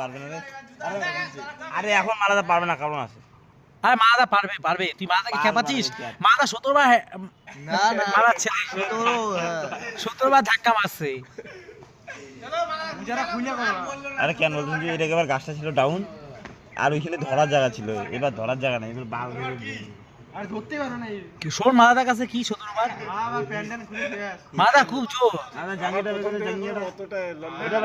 পারবে না রে। আরে এখন মারাদা পারবে না, কারণ আছে। আরে মাদা পারবে তুই মাদাকে খেপাচ্ছিস। মাদা 17 বার না না মারাচ্ছে, 17 বার ধাক্কা মারছে। আরে কেন বলছেন যে এটা এবার গাছটা ছিল ডাউন, আর ওইখানে ধরার জায়গা ছিল, এবার ধরার জায়গা নাই, এবার বাল আর ধরতে পারো না শোন মাদার কাছে কি 17 বার আবার প্যান্ডান খুলে দিয়ে মাদা খুব জোর। জাঙ্গিটা